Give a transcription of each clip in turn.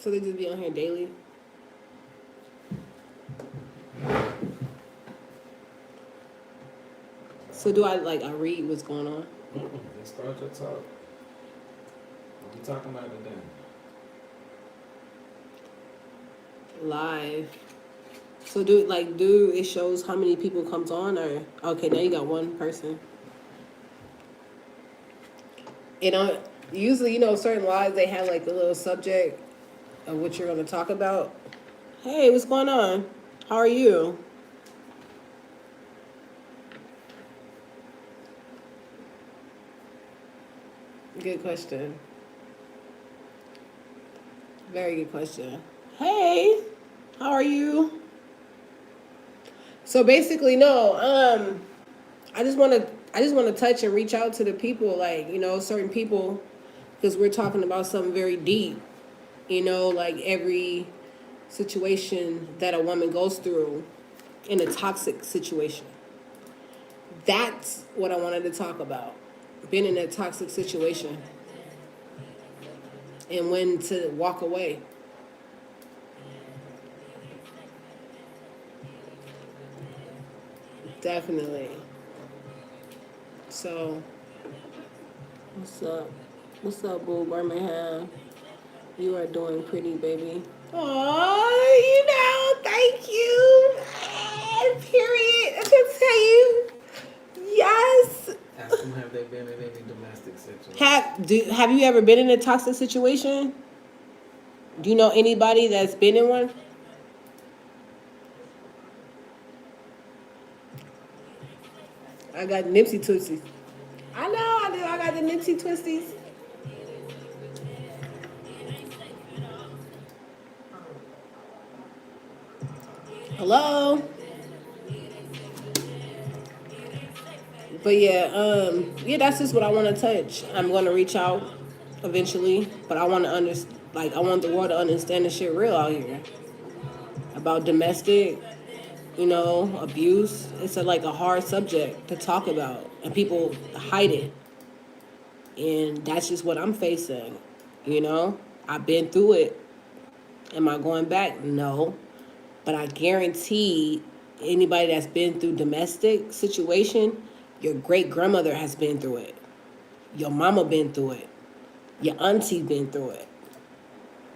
So they just be on here daily? So do I read what's going on? Just start your talk. What we talking about today? Live. So do it shows how many people comes on, or okay, now you got one person. And usually, certain lives they have like the little subject of what you're gonna talk about. Hey, what's going on? How are you? Good question. Very good question. Hey, how are you? So basically, no. I just want to touch and reach out to the people, certain people, because we're talking about something very deep. Like every situation that a woman goes through in a toxic situation. That's what I wanted to talk about. Being in a toxic situation and when to walk away. Definitely. So, what's up? What's up, Boo Birmingham? You are doing pretty, baby. Oh, thank you. Period. I can tell you. Yes. Ask them, have they been in any domestic situation? Have you ever been in a toxic situation? Do you know anybody that's been in one? I got Nipsey Twisties. I know, I do. I got the Nipsey Twisties. Hello? But yeah, that's just what I want to touch. I'm going to reach out eventually, but I want to I want the world to understand the shit real out here about domestic, abuse. It's a hard subject to talk about, and people hide it. And that's just what I'm facing. I've been through it. Am I going back? No. But I guarantee anybody that's been through domestic situation, your great grandmother has been through it. Your mama been through it. Your auntie been through it.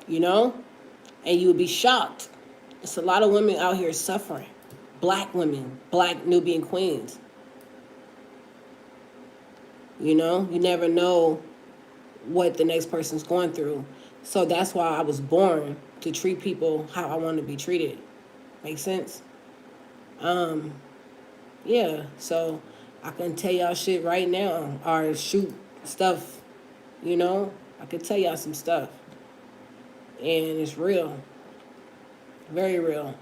And you would be shocked. It's a lot of women out here suffering. Black women, black Nubian queens. You never know what the next person's going through. So that's why I was born, to treat people how I want to be treated. Make sense? Yeah, so I can tell y'all shit right now, or shoot stuff, I could tell y'all some stuff. And it's real. Very real.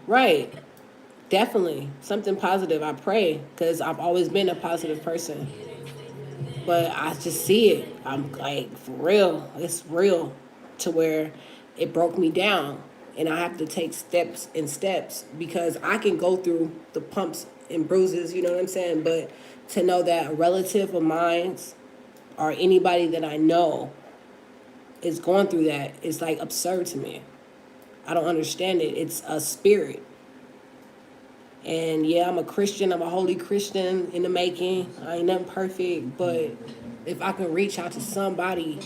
Right. Definitely. Something positive. I pray, because I've always been a positive person. But I just see it. I'm like, for real. It's real, to where it broke me down. And I have to take steps and steps, because I can go through the bumps and bruises, you know what I'm saying? But to know that a relative of mine or anybody that I know is going through that is like absurd to me. I don't understand it. It's a spirit. And yeah, I'm a Christian. I'm a holy Christian in the making. I ain't nothing perfect, but if I can reach out to somebody,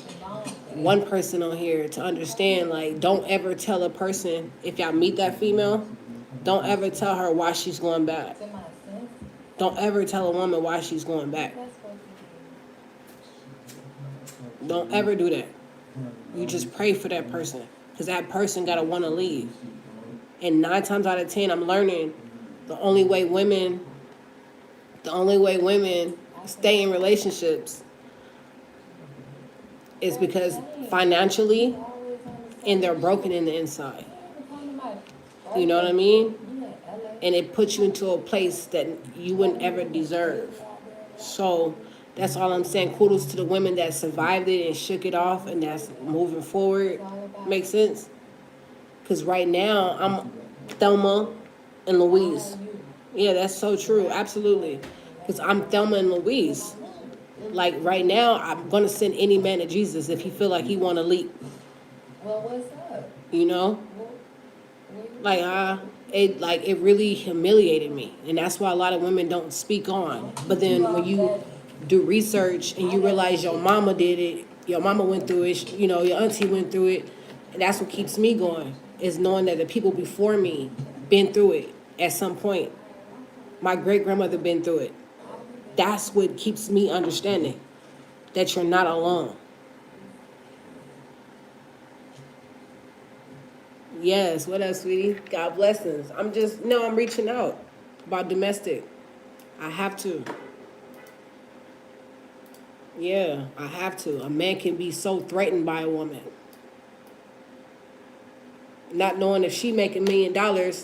one person on here, to understand, don't ever tell a person, if y'all meet that female, don't ever tell her why she's going back. Don't ever tell a woman why she's going back. Don't ever do that. You just pray for that person, because that person gotta want to leave. And 9 times out of 10, I'm learning the only way women stay in relationships is because financially, and they're broken in the inside. You know what I mean? And it puts you into a place that you wouldn't ever deserve. So that's all I'm saying. Kudos to the women that survived it and shook it off and that's moving forward. Makes sense? Because right now, I'm Thelma and Louise. Yeah, that's so true. Absolutely. Because I'm Thelma and Louise. Like right now, I'm gonna send any man to Jesus if he feel like he want to leap. Well, what's up? You know, like it really humiliated me, and that's why a lot of women don't speak on. But then when you do research and you realize your mama did it, your mama went through it, you know, your auntie went through it, and that's what keeps me going, is knowing that the people before me been through it at some point. My great grandmother been through it. That's what keeps me understanding that you're not alone. Yes, what else, sweetie? God blessings. I'm reaching out about domestic. I have to. Yeah, I have to. A man can be so threatened by a woman. Not knowing if she make $1 million,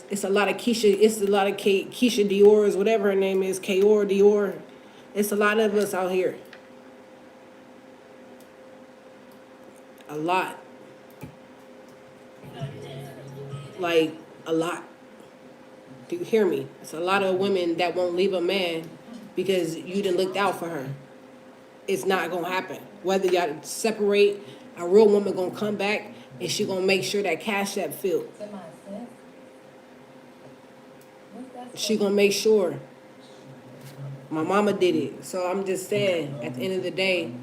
it's a lot of Keisha Dior's, whatever her name is, Kayor Dior. It's a lot of us out here. A lot. Like, a lot. Do you hear me? It's a lot of women that won't leave a man because you didn't look out for her. It's not gonna happen. Whether y'all separate, a real woman gonna come back and she gonna make sure that cash app filled. She gonna make sure. My mama did it. So I'm just saying, at the end of the day,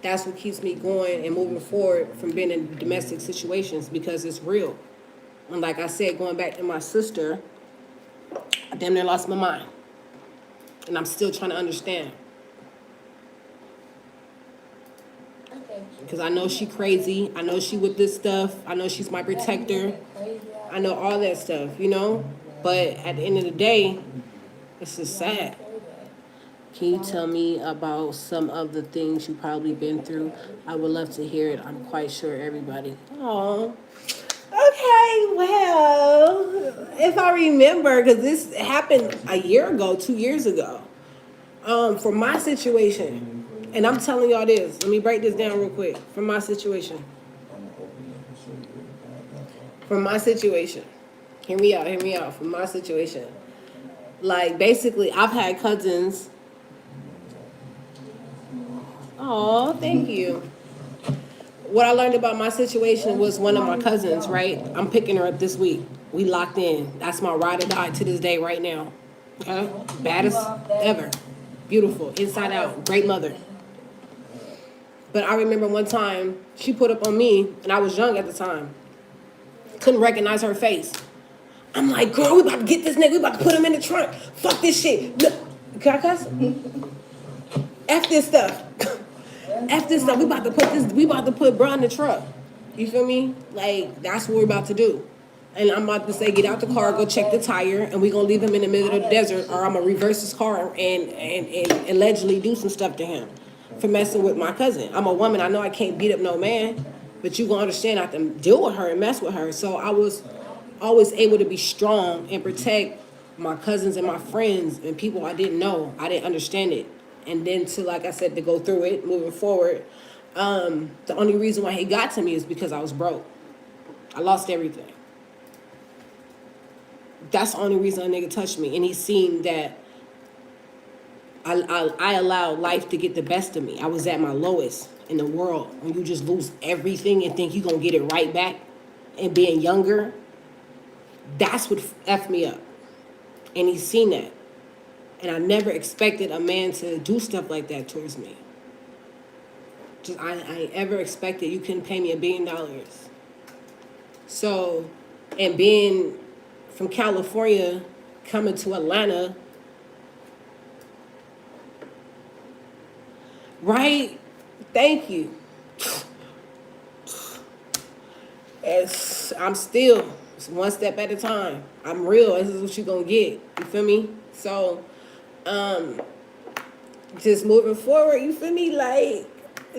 that's what keeps me going and moving forward from being in domestic situations, because it's real. And like I said, going back to my sister, I damn near lost my mind. And I'm still trying to understand. Because I know she crazy. I know she with this stuff. I know she's my protector. I know all that stuff, you know? But at the end of the day, it's just sad. Can you tell me about some of the things you probably been through? I would love to hear it. I'm quite sure everybody. Oh. Okay, well, if I remember, because this happened a year ago, 2 years ago. For my situation, and I'm telling y'all this, let me break this down real quick. For my situation. Hear me out. For my situation. Like, basically, I've had cousins. Oh, thank you. What I learned about my situation was one of my cousins, right? I'm picking her up this week. We locked in. That's my ride or die to this day right now. Okay? Baddest ever. Beautiful. Inside out. Great mother. But I remember one time she put up on me, and I was young at the time. Couldn't recognize her face. I'm like, girl, we about to get this nigga. We about to put him in the trunk. Fuck this shit. Look. Can I cuss? F this stuff. F this stuff. We about to put bro in the truck. You feel me? Like, that's what we're about to do. And I'm about to say, get out the car, go check the tire, and we're gonna leave him in the middle of the desert, or I'm gonna reverse his car and allegedly do some stuff to him for messing with my cousin. I'm a woman, I know I can't beat up no man, but you gonna understand I have to deal with her and mess with her. So I was always able to be strong and protect my cousins and my friends and people I didn't know. I didn't understand it. And then to, like I said, to go through it, moving forward, the only reason why he got to me is because I was broke. I lost everything. That's the only reason a nigga touched me. And he seen that I allowed life to get the best of me. I was at my lowest in the world. When you just lose everything and think you're going to get it right back, and being younger, that's what effed me up. And he's seen that. And I never expected a man to do stuff like that towards me. I ain't ever expected. You couldn't pay me $1 billion. So, and being from California, coming to Atlanta, right? Thank you. I'm still one step at a time. I'm real. This is what you're gonna get. You feel me? So, just moving forward, you feel me? Like,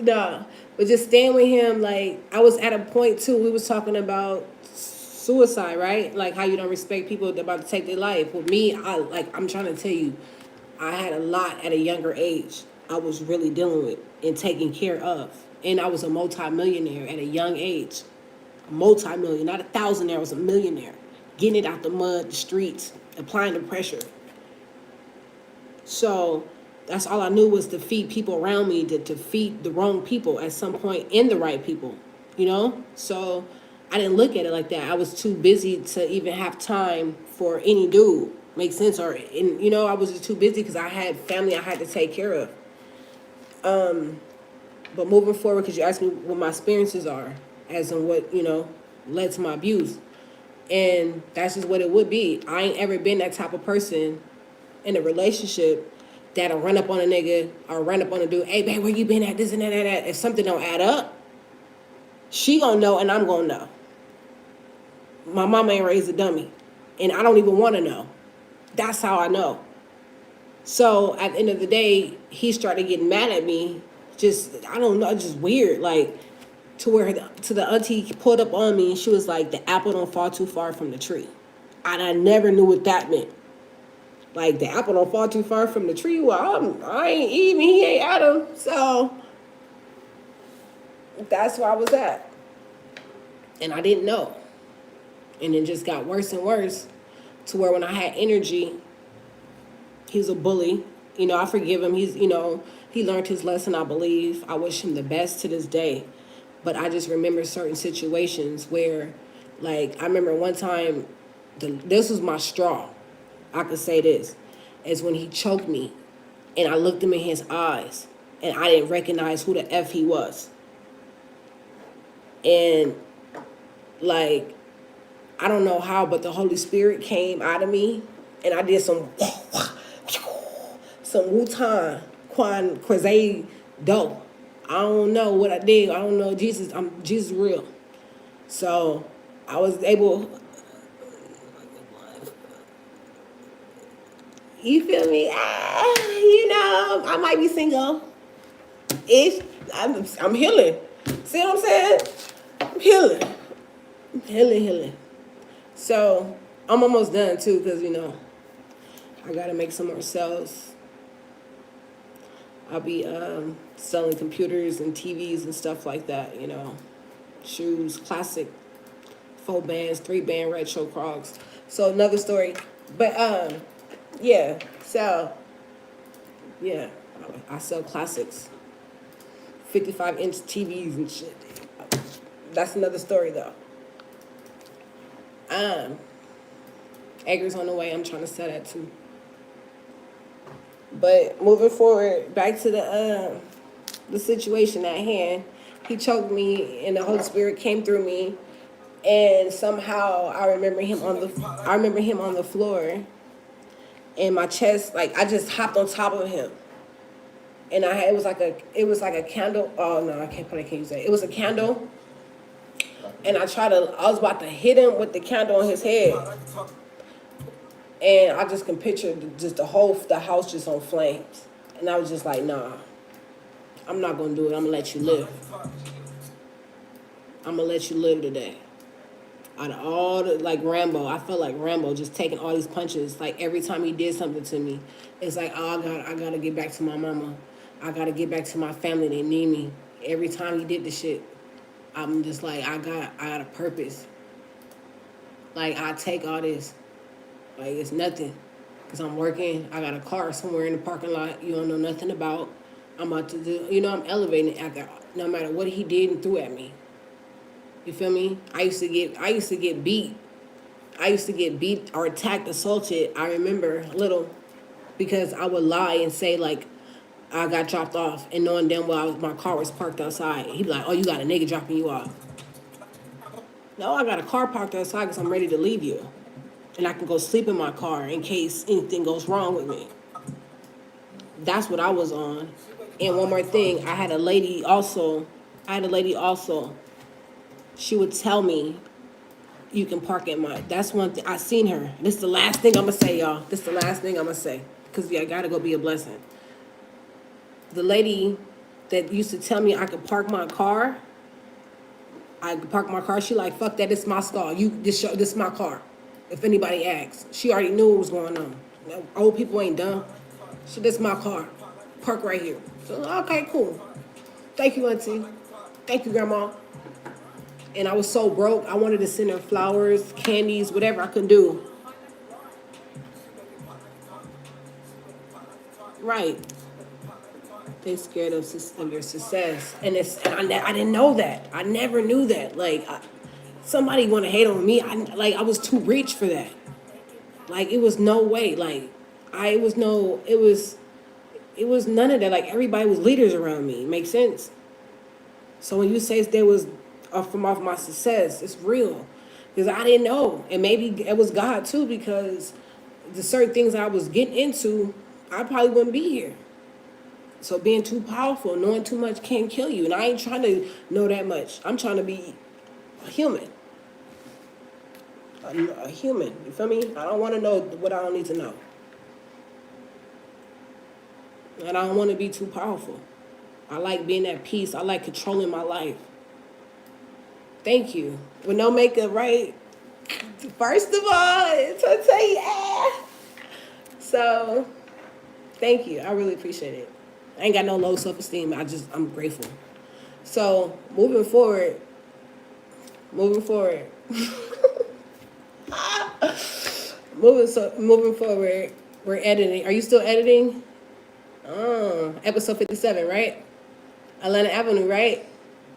nah. But just staying with him, like, I was at a point too, we was talking about suicide, right? Like how you don't respect people that about to take their life. With me, I'm trying to tell you, I had a lot at a younger age. I was really dealing with and taking care of. And I was a multi-millionaire at a young age. A multi-million, not a thousandaire, I was a millionaire. Getting it out the mud, the streets, applying the pressure. So That's all I knew was to feed people around me, to feed the wrong people at some point in the right people, you know? So I didn't look at it like that. I was too busy to even have time for any dude. Make sense? Or, I was just too busy because I had family I had to take care of. But moving forward, because you asked me what my experiences are, as in what, led to my abuse. And that's just what it would be. I ain't ever been that type of person in a relationship that'll run up on a nigga or run up on a dude. Hey, babe, where you been at? This and that. If something don't add up, she gonna know and I'm gonna know. My mama ain't raised a dummy. And I don't even want to know. That's how I know. So at the end of the day, he started getting mad at me. Just, I don't know, just weird. Like, to the auntie pulled up on me and she was like, the apple don't fall too far from the tree. And I never knew what that meant. Like, the apple don't fall too far from the tree. Well, I ain't even, he ain't Adam. So that's where I was at. And I didn't know. And it just got worse and worse to where when I had energy, he was a bully. I forgive him. He learned his lesson, I believe. I wish him the best to this day. But I just remember certain situations where, like, I remember one time, this was my straw. I could say this, is when he choked me and I looked him in his eyes and I didn't recognize who the F he was. And, like, I don't know how, but the Holy Spirit came out of me and I did some Wu-Tang Quan Crusade dope. I don't know what I did. I don't know Jesus. Jesus real. So I was able, you feel me? I might be single. Ish. I'm healing. See what I'm saying? I'm healing. Healing. So I'm almost done too, because I gotta make some more sales. I'll be selling computers and TVs and stuff like that, shoes, classic, 4 bands, 3 band retro crocs. So another story. But yeah, so yeah, I sell classics, 55-inch TVs and shit. That's another story though. Eggers on the way, I'm trying to sell that too. But moving forward, back to the situation at hand, he choked me, and the Holy Spirit came through me, and somehow I remember him on the floor, and my chest, like, I just hopped on top of him, and it was like a candle. Oh no, I can't use that. It was a candle, and I was about to hit him with the candle on his head. And I just can picture just the house just on flames. And I was just like, nah, I'm not going to do it. I'm going to let you live. I'm going to let you live today. Out of all like Rambo, I felt like Rambo just taking all these punches. Like every time he did something to me, it's like, oh, I got to get back to my mama. I got to get back to my family. They need me. Every time he did the shit, I'm just like, I got a purpose. Like, I take all this. Like, it's nothing. Because I'm working. I got a car somewhere in the parking lot you don't know nothing about. I'm about to do, I'm elevating after, no matter what he did and threw at me. You feel me? I used to get beat. I used to get beat or attacked, assaulted. I remember a little, because I would lie and say, like, I got dropped off, and knowing damn well my car was parked outside. He'd be like, oh, you got a nigga dropping you off. No, I got a car parked outside because I'm ready to leave you. And I can go sleep in my car in case anything goes wrong with me. That's what I was on. And one more thing, I had a lady also. She would tell me, you can park at my, that's one thing, I seen her. This is the last thing I'm going to say, y'all. Because I got to go be a blessing. The lady that used to tell me I could park my car, she like, fuck that, it's my stall. This my car. If anybody asks, she already knew what was going on. Old people ain't dumb. This my car. Park right here. So, okay, cool. Thank you, auntie. Thank you, grandma. And I was so broke, I wanted to send her flowers, candies, whatever I could do. Right. They scared of your success, and I didn't know that. I never knew that. Like somebody want to hate on me. I was too rich for that. Like it was no way. Like I it was no it was none of that. Like everybody was leaders around me. Makes sense. So when you say there was from off my success, it's real because I didn't know, and maybe it was God too because the certain things I was getting into, I probably wouldn't be here. So being too powerful, knowing too much can kill you, and I ain't trying to know that much. I'm trying to be a human, a human. You feel me? I don't want to know what I don't need to know, and I don't want to be too powerful. I like being at peace. I like controlling my life. Thank you. With no makeup, right? First of all, it's a say yeah. So, thank you. I really appreciate it. I ain't got no low self-esteem. I'm grateful. So, moving forward, moving forward, we're editing. Are you still editing? Episode 57, right? Atlanta Avenue, right?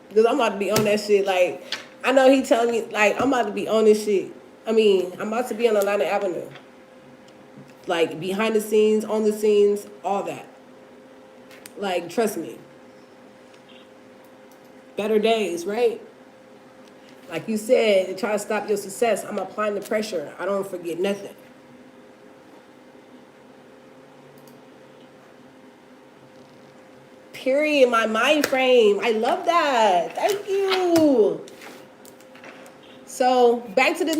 Because I'm about to be on that shit. Like, I know he telling me, like, I'm about to be on this shit. I mean, I'm about to be on Atlanta Avenue. Like, behind the scenes, on the scenes, all that. Like, trust me. Better days, right? Like you said, to try to stop your success, I'm applying the pressure. I don't forget nothing. Period. My mind frame. I love that. Thank you. So back to the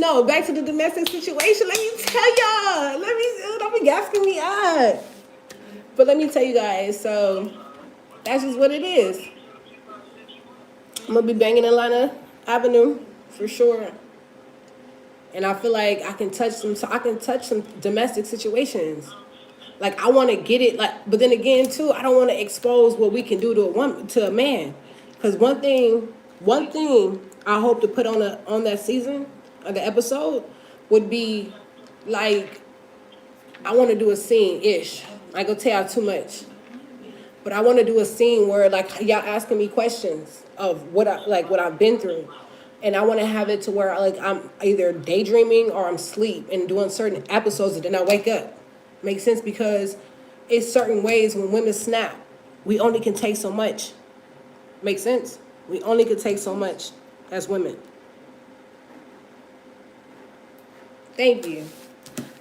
domestic situation. Let me tell y'all. Don't be asking me up. But let me tell you guys. So that's just what it is. I'm gonna be banging Atlanta Avenue for sure. And I feel like I can touch some domestic situations. Like I want to get it, like, but then again too, I don't want to expose what we can do to a man, because one thing I hope to put on that season, the episode, would be like I want to do a scene ish. I ain't gonna tell y'all too much, but I want to do a scene where like y'all asking me questions of what I've been through, and I want to have it to where like I'm either daydreaming or I'm asleep and doing certain episodes, and then I wake up. Makes sense because it's certain ways when women snap, we only can take so much. Makes sense? We only can take so much as women. Thank you.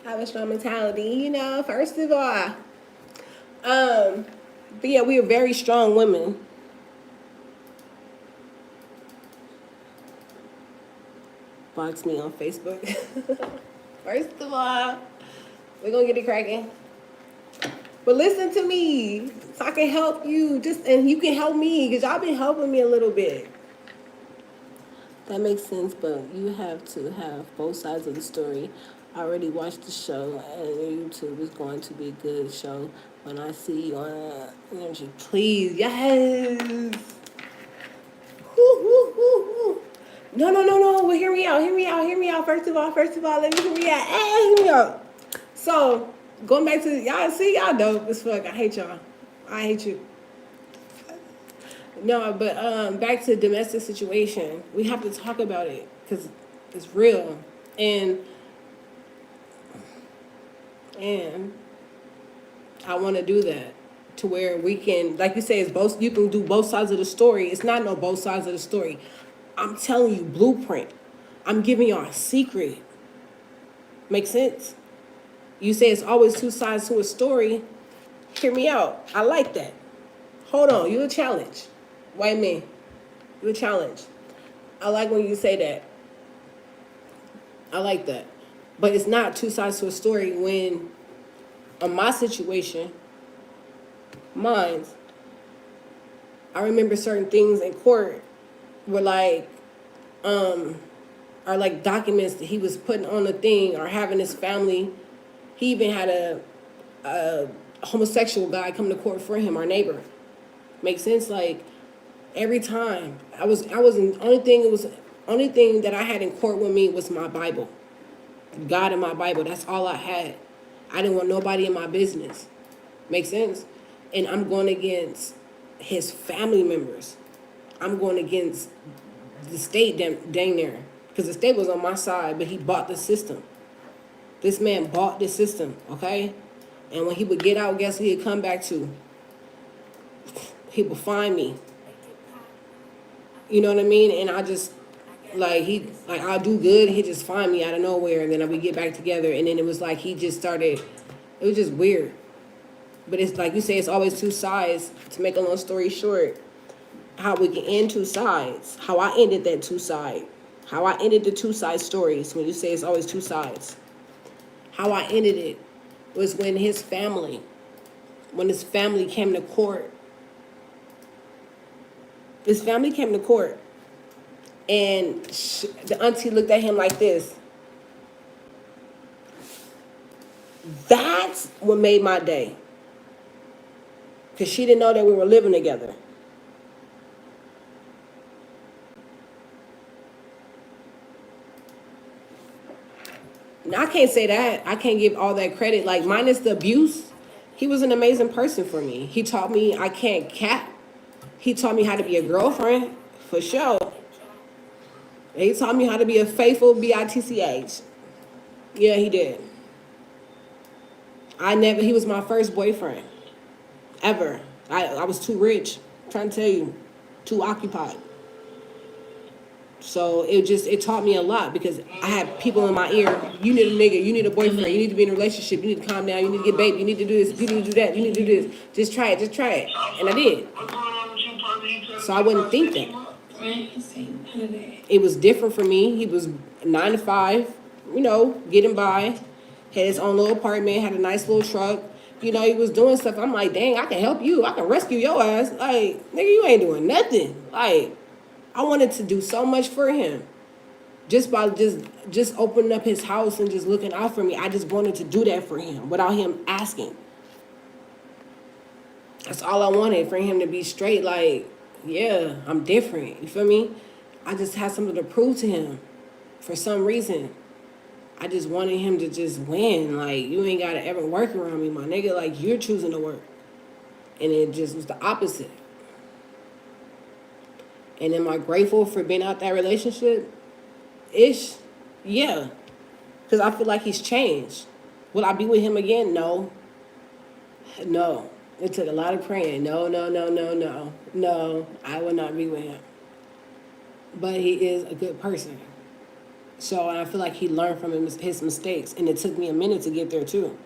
I have a strong mentality, first of all. But yeah, we are very strong women. Box me on Facebook. First of all, we're gonna get it cracking. But listen to me, so I can help you. And you can help me, because y'all been helping me a little bit. That makes sense, but you have to have both sides of the story. I already watched the show, and YouTube is going to be a good show. When I see you on Energy, please, yes. Woo, woo, woo, woo. No. Well, hear me out. First of all, let me hear me out. Hear me out. So, going back to y'all, see y'all dope as fuck. I hate y'all. I hate you. No, but back to the domestic situation. We have to talk about it because it's real, and I want to do that to where we can, like you say, it's both. You can do both sides of the story. It's not no both sides of the story. I'm telling you, blueprint. I'm giving y'all a secret. Make sense? You say it's always two sides to a story. Hear me out. I like that. Hold on. You a challenge. Why me? You a challenge. I like when you say that. I like that. But it's not two sides to a story when, on my situation, mine's, I remember certain things in court were like, are like documents that he was putting on the thing or having his family. He even had a homosexual guy come to court for him, our neighbor. Makes sense? Like every time I was in, only thing that I had in court with me was my Bible. God and my Bible. That's all I had. I didn't want nobody in my business. Make sense? and I'm going against his family members. I'm going against the state dang near, because the state was on my side, but he bought the system. This man bought the system, okay? And when he would get out, guess who he'd come back to? He would find me. You know what I mean? And I just, I'll do good. He'd just find me out of nowhere, and then we get back together. And then it was like he just started, it was just weird. But it's like you say, it's always two sides. To make a long story short, how we can end two sides. How I ended that two side. How I ended the two side stories. When you say it's always two sides. How I ended it was when his family came to court. His family came to court, and the auntie looked at him like this. That's what made my day. Because she didn't know that we were living together. Now, I can't say that. I can't give all that credit. Like, minus the abuse, he was an amazing person for me. He taught me I can't cap. He taught me how to be a girlfriend, for sure. And he taught me how to be a faithful bitch. Yeah, he did. He was my first boyfriend. Ever. I was too rich. I'm trying to tell you. Too occupied. So it taught me a lot, because I had people in my ear. You need a nigga. You need a boyfriend. You need to be in a relationship. You need to calm down. You need to get baby. You need to do this. You need to do that. You need to do this. Just try it. Just try it. And I did. So I wouldn't think that. It was different for me. He was 9 to 5, getting by. Had his own little apartment. Had a nice little truck. He was doing stuff. I'm like, dang, I can help you. I can rescue your ass. Like, nigga, you ain't doing nothing. Like, I wanted to do so much for him. Just by just opening up his house and just looking out for me. I just wanted to do that for him without him asking. That's all I wanted, for him to be straight. Like, yeah, I'm different. You feel me? I just had something to prove to him. For some reason, I just wanted him to just win. Like, you ain't got to ever work around me, my nigga. Like, you're choosing to work. And it just was the opposite. And am I grateful for being out that relationship? Ish. Yeah. Because I feel like he's changed. Will I be with him again? No. No. It took a lot of praying. No. No, I will not be with him. But he is a good person. So I feel like he learned from his mistakes. And it took me a minute to get there, too.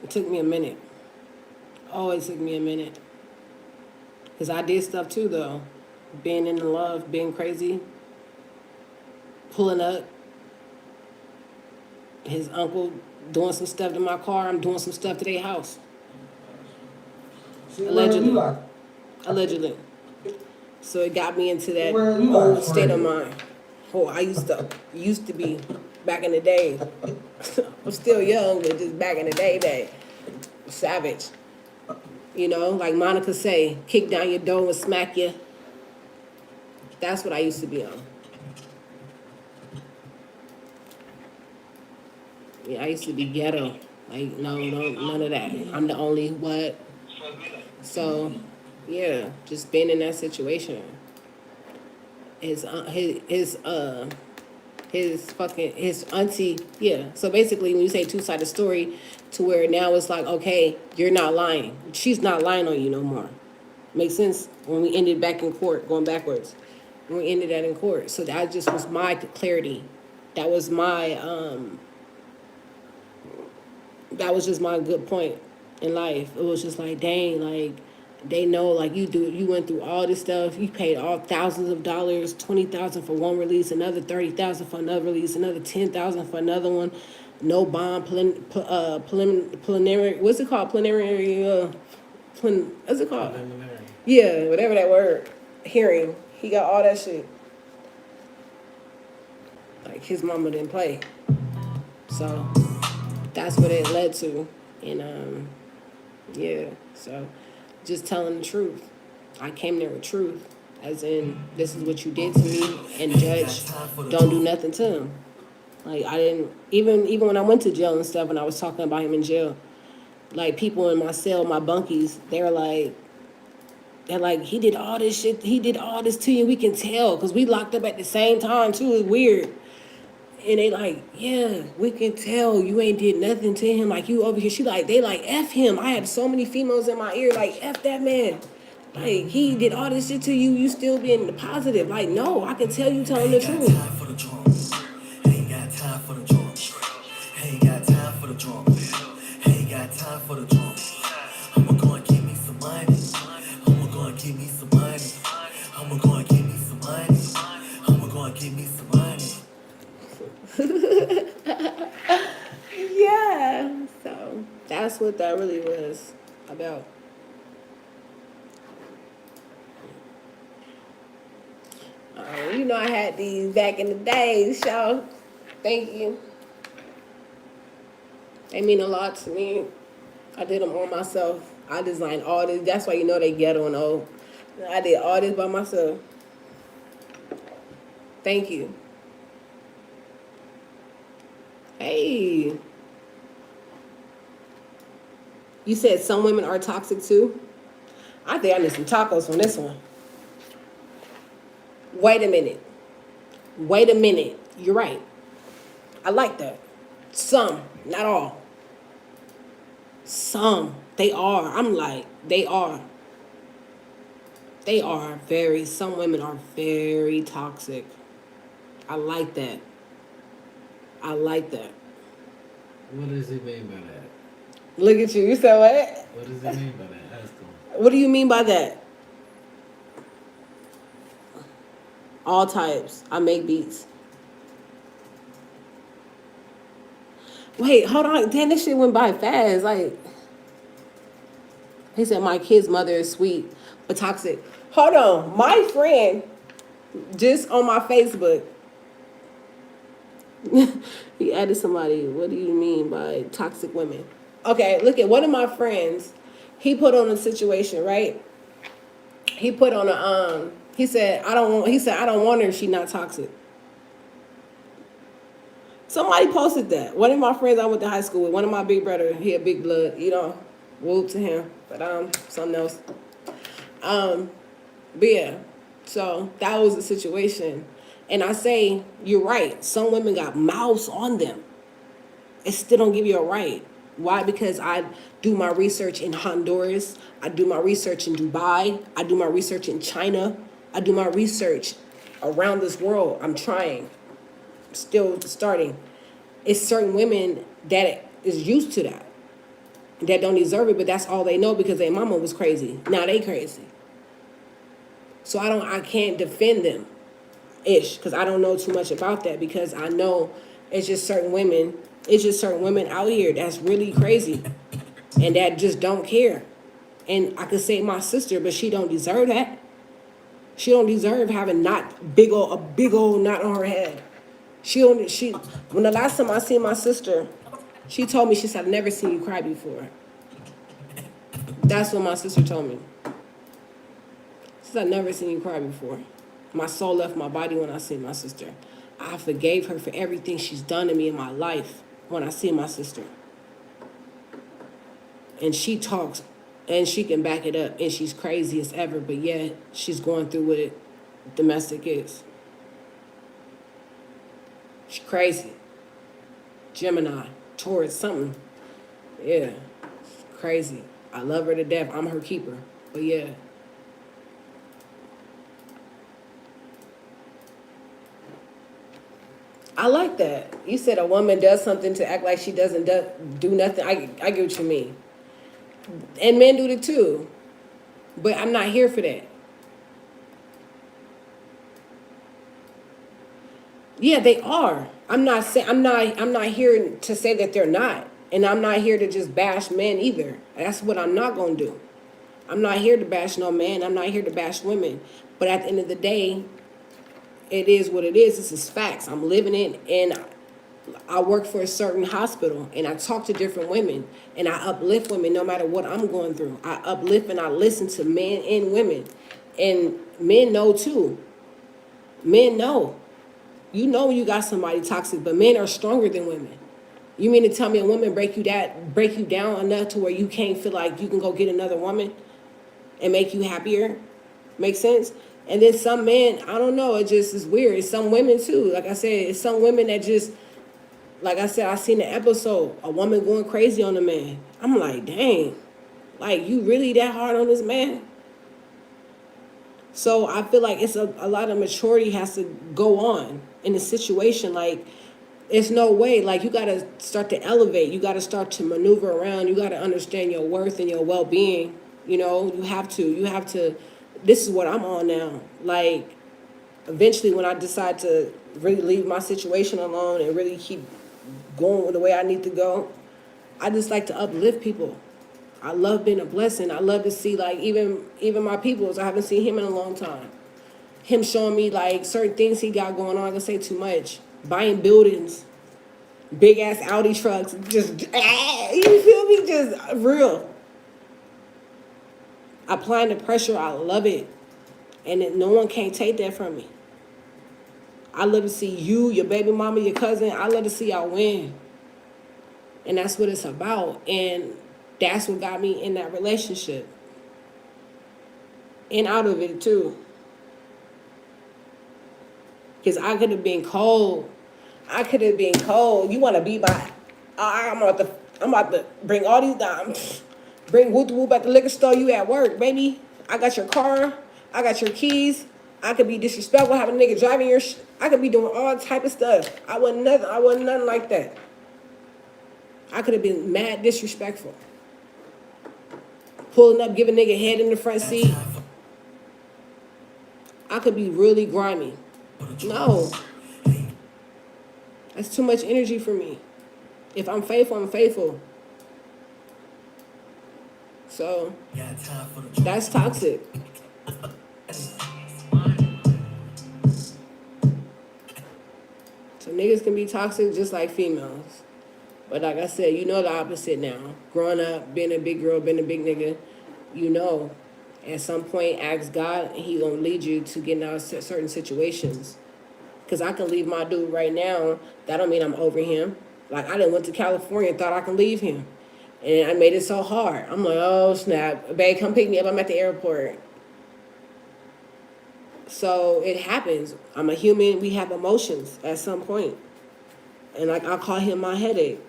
It took me a minute. Oh, it took me a minute. Because I did stuff, too, though. Being in love, being crazy. Pulling up. His uncle doing some stuff to my car. I'm doing some stuff to their house. Allegedly. Allegedly. So it got me into that old state of mind. Oh, I used to be back in the day. I'm still young, but just back in the day, savage. Like Monica say, kick down your door and smack you. That's what I used to be on. Yeah, I used to be ghetto. Like, no, none of that. I'm the only what? So, yeah, just being in that situation. His auntie, yeah. So basically, when you say two-sided story, to where now it's like, okay, you're not lying. She's not lying on you no more. Makes sense? When we ended back in court, going backwards. When we ended that in court. So that just was my clarity. That was just my good point in life. It was just like, dang, like, they know, like, you went through all this stuff. You paid all thousands of dollars, $20,000 for one release, another $30,000 for another release, another $10,000 for another one. No bond, preliminary. What's it called? Preliminary. What's it called? Preliminary. Yeah, whatever that word. Hearing. He got all that shit. Like, his mama didn't play. So that's what it led to. And yeah. So just telling the truth. I came there with truth. As in, this is what you did to me, and judge, don't do nothing to him. Like, I didn't, even when I went to jail and stuff, and I was talking about him in jail, Like people in my cell, my bunkies, they're like, he did all this shit. He did all this to you. We can tell because we locked up at the same time too. It's weird. And they like, yeah, we can tell you ain't did nothing to him. Like you over here. She like, they like F him. I had so many females in my ear like F that man. Like he did all this shit to you. You still being positive. Like no, I can tell you telling the truth. Ain't got time for the drama. Ain't got time for the drama. Ain't got time for the drama. I'ma go and give me some money. I'ma go and give me some money. I'ma go and give me some money. I'ma go and give me some money. Yeah. So that's what that really was about. You know I had these back in the days, so thank you. They mean a lot to me. I did them all myself. I designed all this. That's why you know they ghetto and old. I did all this by myself. Thank you. Hey. You said some women are toxic too? I think I need some tacos from this one. Wait a minute. Wait a minute. You're right. I like that. Some, not all. Some. They are. I'm like, they are. They are very, some women are very toxic. I like that. I like that. What does he mean by that? Look at you. You said what? What does he mean by that? Ask him. What do you mean by that? All types. I make beats. Wait, hold on. Damn, this shit went by fast. Like, he said, my kid's mother is sweet, but toxic. Hold on. My friend, just on my Facebook, he added somebody. What do you mean by toxic women? Okay, look at one of my friends. He put on a situation, right? He put on a he said I don't want her if she's not toxic. Somebody posted that. One of my friends I went to high school with, one of my big brother, he had big blood, you know. Whoop to him. But something else. But yeah. So that was the situation. And I say, you're right. Some women got mouths on them. It still don't give you a right. Why? Because I do my research in Honduras. I do my research in Dubai. I do my research in China. I do my research around this world. I'm trying. Still starting. It's certain women that is used to that. That don't deserve it, but that's all they know because their mama was crazy. Now they crazy. So I can't defend them. Because I don't know too much about that because I know it's just certain women out here that's really crazy and that just don't care. And I could say my sister, but she don't deserve that. She don't deserve having a big old knot on her head. When the last time I seen my sister, she told me, she said, I've never seen you cry before. That's what my sister told me. She said, I've never seen you cry before. My soul left my body when I seen my sister. I forgave her for everything she's done to me in my life when I see my sister. And she talks and she can back it up and she's crazy as ever, but yet she's going through what domestic is. She's crazy. Gemini, Taurus, something. Yeah, crazy. I love her to death. I'm her keeper, but yeah. I like that. You said a woman does something to act like she doesn't do nothing. I get what you mean. And men do it too. But I'm not here for that. Yeah, they are. I'm not here to say that they're not. And I'm not here to just bash men either. That's what I'm not going to do. I'm not here to bash no man. I'm not here to bash women. But at the end of the day, it is what it is. This is facts. I'm living it, and I work for a certain hospital, and I talk to different women, and I uplift women no matter what I'm going through. I uplift and I listen to men and women, and men know too. Men know. You know when you got somebody toxic, but men are stronger than women. You mean to tell me a woman break you down enough to where you can't feel like you can go get another woman and make you happier? Make sense? And then some men, I don't know, it just is weird. It's some women too. Like I said, it's some women that just, like I said, I seen an episode, a woman going crazy on a man. I'm like, dang, like you really that hard on this man? So I feel like it's a lot of maturity has to go on in a situation. Like, it's no way. Like, you got to start to elevate. You got to start to maneuver around. You got to understand your worth and your well being. You know, you have to. You have to. This is what I'm on now. Like, eventually, when I decide to really leave my situation alone and really keep going the way I need to go, I just like to uplift people. I love being a blessing. I love to see like even my peoples. I haven't seen him in a long time. Him showing me like certain things he got going on. I can say too much. Buying buildings, big ass Audi trucks, just you feel me? Just real. Applying the pressure. I love it, and no one can't take that from me. I love to see you, your baby mama, your cousin. I love to see y'all win, and that's what it's about. And that's what got me in that relationship and out of it too. Because I could have been cold. I could have been cold. You want to be my? I'm about to bring all these down. Bring whoop whoop at the liquor store. You at work, baby? I got your car. I got your keys. I could be disrespectful, have a nigga driving your. I could be doing all type of stuff. I wasn't nothing. I wasn't nothing like that. I could have been mad disrespectful. Pulling up, giving nigga head in the front seat. I could be really grimy. No, that's too much energy for me. If I'm faithful, I'm faithful. So that's toxic. So niggas can be toxic just like females. But like I said, you know the opposite now. Growing up, being a big girl, being a big nigga, you know, at some point, ask God, and He gonna lead you to getting out of certain situations. Cause I can leave my dude right now. That don't mean I'm over him. Like I done went to California and thought I can leave him, and I made it so hard. I'm like, oh snap, babe, come pick me up. I'm at the airport. So it happens. I'm a human. We have emotions at some point, and like I'll call him my headache.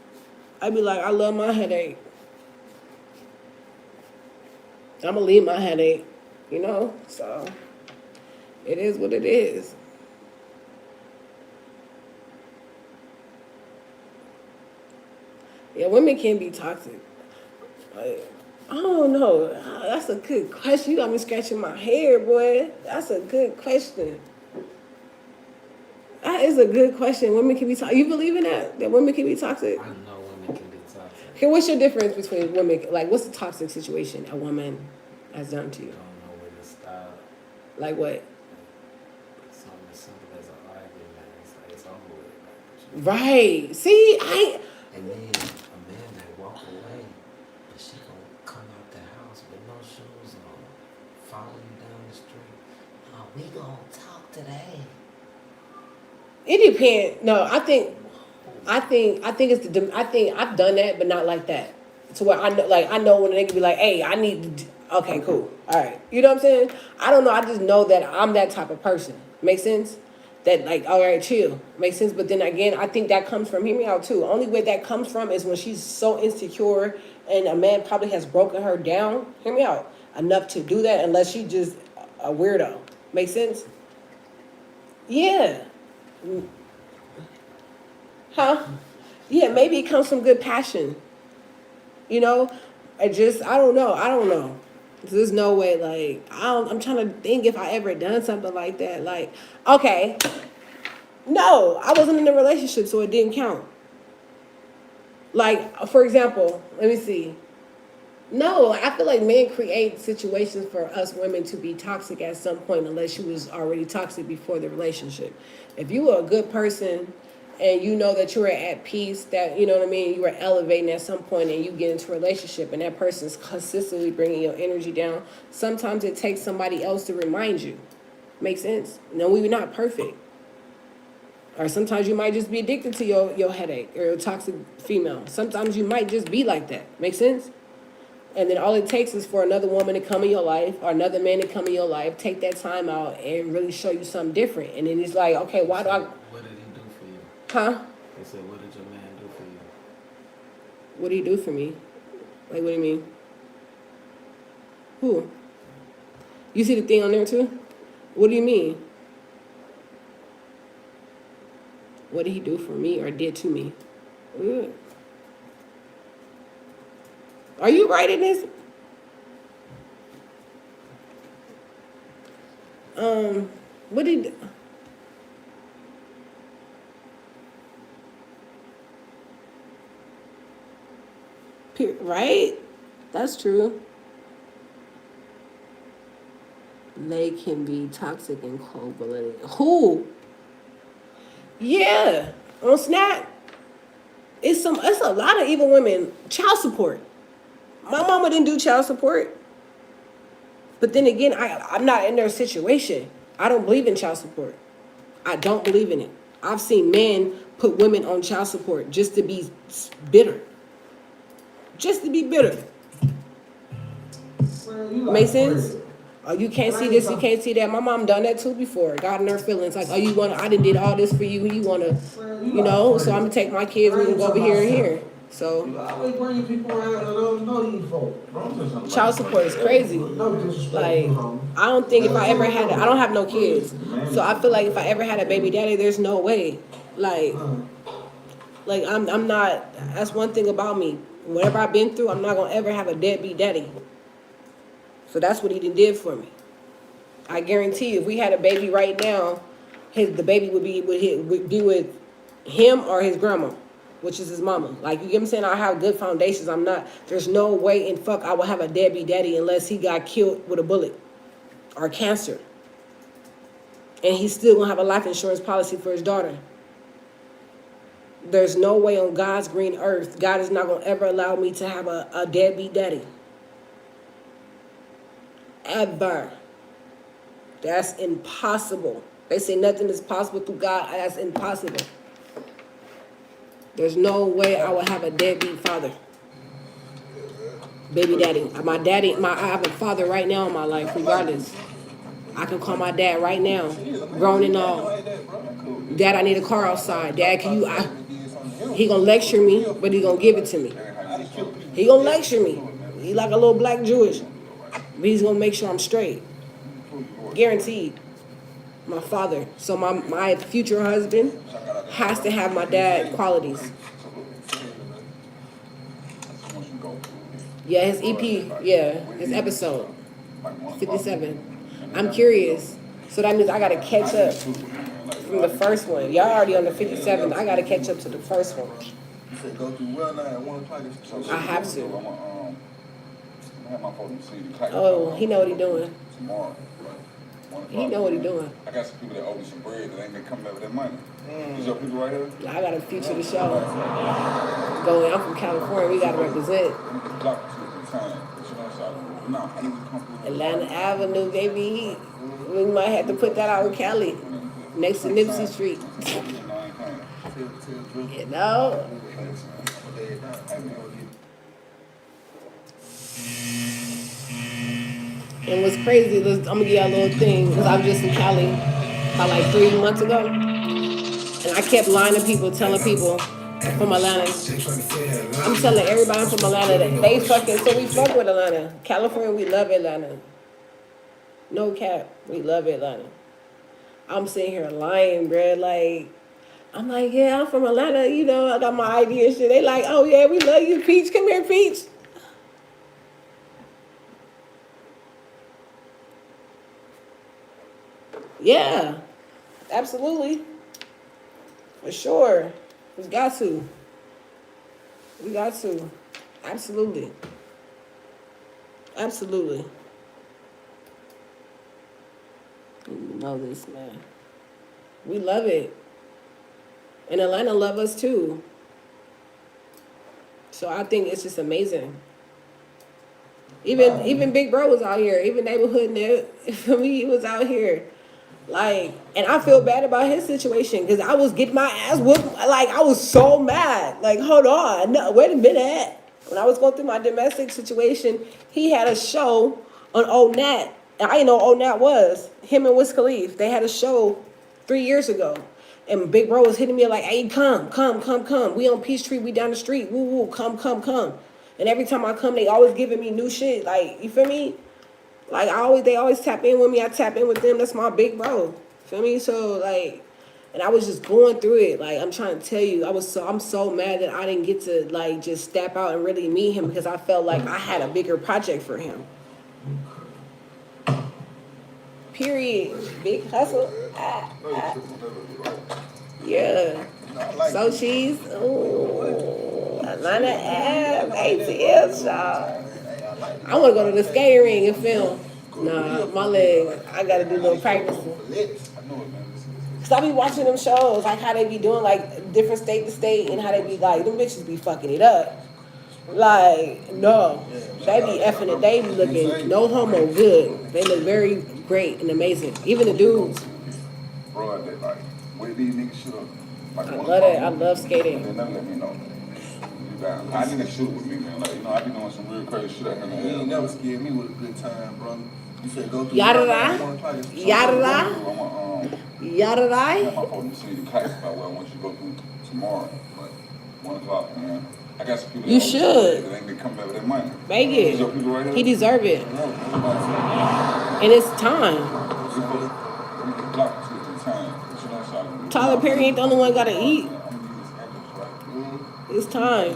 I'd be like, I love my headache. I'm gonna leave my headache, you know. So it is what it is. Yeah, women can be toxic. Like, I don't know. That's a good question. You got me scratching my hair, boy. That's a good question. That is a good question. Women can be toxic. You believe in that? That women can be toxic? I know women can be toxic. Okay, what's your difference between women? Like, what's the toxic situation a woman has done to I you? don't know where to start. Like what? Something as simple as an argument. It's like it's over with. Right. See, And then a man that walk away, but she gonna come out the house with no shoes on, follow you down the street. Oh, we gonna talk today. it depends. No, I think it's I think I've done that, but not like that. To where I know when a nigga be like, hey, I need to, okay, cool. All right. You know what I'm saying? I don't know. I just know that I'm that type of person. Make sense? That like, all right, chill. Makes sense. But then again, I think that comes from, hear me out too. Only way that comes from is when she's so insecure and a man probably has broken her down. Hear me out. Enough to do that unless she just a weirdo. Make sense? Yeah. Huh? Yeah, maybe it comes from good passion. You know? I don't know. I don't know. There's no way, like, I'm trying to think if I ever done something like that. Like, okay, no, I wasn't in a relationship, so it didn't count. Like, for example, let me see. No, I feel like men create situations for us women to be toxic at some point unless you was already toxic before the relationship. If you were a good person and you know that you were at peace, that, you know what I mean, you were elevating at some point and you get into a relationship and that person's consistently bringing your energy down, sometimes it takes somebody else to remind you. Make sense? No, we're not perfect. Or sometimes you might just be addicted to your headache or a toxic female. Sometimes you might just be like that. Make sense? And then all it takes is for another woman to come in your life or another man to come in your life, take that time out and really show you something different. And then it's like, okay, why do I... What did he do for you? Huh? They said, what did your man do for you? What do you do for me? Like, what do you mean? Who? You see the thing on there too? What do you mean? What did he do for me or did to me? Ugh. Are you writing this? What did... Right? That's true. They can be toxic and cold-blooded. Who? Yeah. On Snap, it's a lot of evil women. Child support. My mama didn't do child support. But then again, I'm not in their situation. I don't believe in child support. I don't believe in it. I've seen men put women on child support just to be bitter. Just to be bitter. Make sense? Oh, you can't see this, you can't see that. My mom done that too before. Got in her feelings like, oh, you wanna? I done did all this for you. You wanna, you know? So I'm gonna take my kids. We can go over here and here. So You always bring people around that don't know you folk. child support is crazy. Like, I don't think if I ever had, I don't have no kids, so I feel like if I ever had a baby daddy, there's no way. Like I'm not. That's one thing about me. Whatever I've been through, I'm not gonna ever have a deadbeat daddy. So that's what he did for me. I guarantee you, if we had a baby right now, the baby would be with him or his grandma, which is his mama. Like, you get what I'm saying? I have good foundations. I'm not. There's no way in fuck I will have a deadbeat daddy unless he got killed with a bullet or cancer, and he's still gonna have a life insurance policy for his daughter. There's no way on God's green earth God is not gonna ever allow me to have a deadbeat daddy. Ever. That's impossible. They say nothing is possible through God. That's impossible. There's no way I will have a deadbeat father. Baby daddy. I have a father right now in my life, regardless. I can call my dad right now, grown and all. Dad, I need a car outside. Dad, can you... He gonna lecture me, but he gonna give it to me. He gonna lecture me. He like a little black Jewish. But he's gonna make sure I'm straight. Guaranteed. My father. So my future husband has to have my dad qualities. Yeah, his EP, yeah, his episode 57. I'm curious. So that means I gotta catch up from the first one. Y'all already on the 57th. I gotta catch up to the first one. You said go through well now at 1 o'clock. I have to. I have my phone to see the Oh, he know what he doing. tomorrow. He know what he doing. I got some people that owe me some bread that ain't been coming up with that money. Is your people right here? I got a future to show. Going, I'm from California. We gotta represent. Atlanta Avenue, baby. We might have to put that out in Cali, next to Nipsey Street. You know. And what's crazy, I'm gonna give y'all a little thing, because I was just in Cali about like 3 months ago. And I kept lying to people, telling people from Atlanta. I'm telling everybody from Atlanta that they fucking, so we fuck with Atlanta. California, we love Atlanta. No cap, we love Atlanta. I'm sitting here lying, bruh, like, I'm like, yeah, I'm from Atlanta, you know, I got my ID and shit. They like, oh yeah, we love you, Peach, come here, Peach. Yeah, absolutely. For sure. We got to. We got to. Absolutely. Absolutely. You know this, man. We love it. And Atlanta love us too. So I think it's just amazing. Even Big Bro was out here. Even Neighborhood, for me, he was out here. Like, and I feel bad about his situation because I was getting my ass whooped. Like, I was so mad. Like, hold on, no, wait a minute. When I was going through my domestic situation, he had a show on Old Nat. And I didn't know Old Nat was. Him and Wiz Khalifa. They had a show 3 years ago. And Big Bro was hitting me like, hey, come. We on Peachtree, we down the street. Woo, woo, come. And every time I come, they always giving me new shit. Like, you feel me? Like they always tap in with me. I tap in with them. That's my big bro. Feel me? So like, and I was just going through it. Like I'm trying to tell you, I'm so mad that I didn't get to like just step out and really meet him because I felt like I had a bigger project for him. Period. Big hustle. Yeah. ShoCheese. Ooh. Atlanta Ave. ATL shop. I want to go to the skating ring and film. Nah, my leg. I got to do a little practicing. Cause I be watching them shows, like how they be doing like different state to state and how they be like, them bitches be fucking it up. Like, no. They be effing it. They be looking no homo good. They look very great and amazing. Even the dudes. Bro, they like, where these niggas shoot up? Like, I love that. I love skating. They never let me know. You down. I need to shoot with me, man. Like, you know, I be doing some real crazy shit. You ain't never scared me with a good time, bro. You said go through. Yada. I'm my phone to see the kite about where I want you to go through tomorrow. Like, 1 o'clock, man. I got some people You should. They ain't come back with their money. Make it. Right He deserve it. And it's time. Tyler Perry ain't the only one gotta eat. It's time.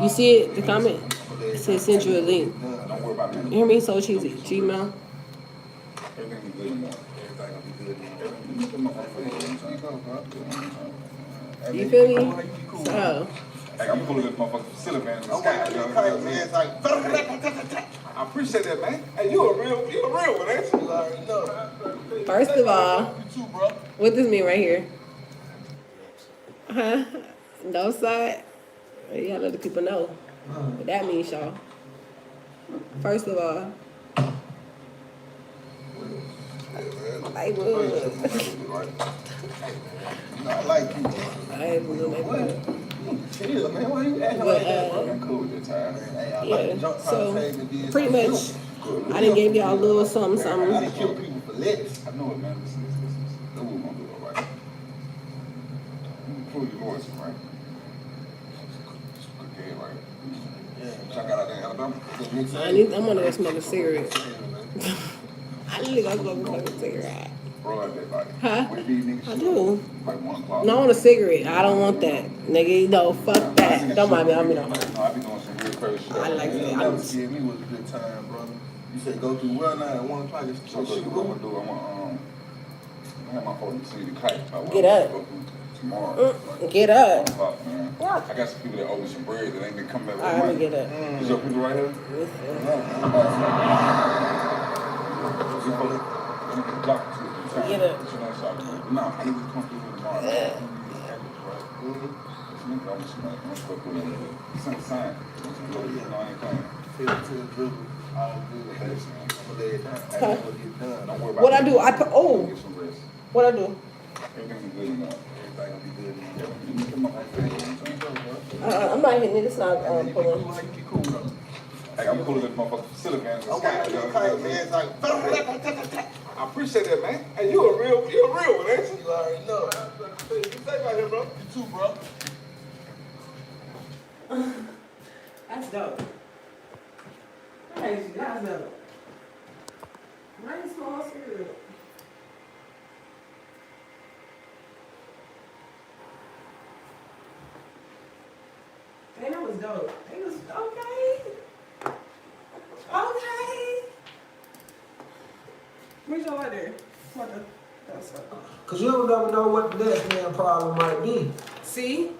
You see it? The comment? It says send you a link. You hear me? ShoCheese. Gmail. Everything be good in there. Everything be good. You feel me? So. Like, I'm pulling this motherfucker facility man in the sky. It's like, I appreciate that, man. Hey, you a real one, ain't you? Like, no. First of all, you too, bro. what does mean right here? Huh? No side? You gotta let the people know what that means, y'all. First of all, I would. I like you. I ain't doing that. Chill, man. Why you acting like that, bro? I'm cool with that time. Yeah, so pretty much, I done gave y'all a little something. I kill people for licks. I know it, man. Listen. That's what we're gonna do, all right? Prove your voice, right? Good game, right? Yeah. Check out in Alabama. I'm gonna go smoke a cigarette. I need to go smoke a cigarette. Bro, like, huh? I do. Like 1 o'clock. No, I want a cigarette. I don't want that. Nigga, no, fuck that. Don't mind me. I mean, I be doing some real crazy shit. I like that. You never scared me with a good time, brother. You said go through well now at 1 o'clock. So what I'm gonna do, I'm gonna have my phone to see the kite. Get up. Go through tomorrow. Get up. 1 o'clock, man. Yeah. I got some people that owe me some bread that ain't been coming back with All right, money. let me get up. Is your people right here? Get up. No, I need to come through tomorrow. What I do? What I do? I'm not hitting it. It's not pulling. Hey, I'm pulling this motherfucker facility man in the sky. I appreciate that, man. Hey, you a real one, ain't you? You already know. You safe out here, bro. You too, bro. That's dope. Hey, that's dope. Nice small cigarette. Man, that was dope. It was okay. Okay. Where's your order? Cause you don't never know what the next man problem might be. See?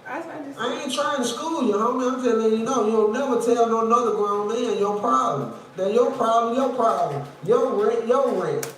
I ain't trying to school you, homie. I'm telling you, no, you'll never tell no another grown man your problem. Then your problem, your problem. Your rent, your rent.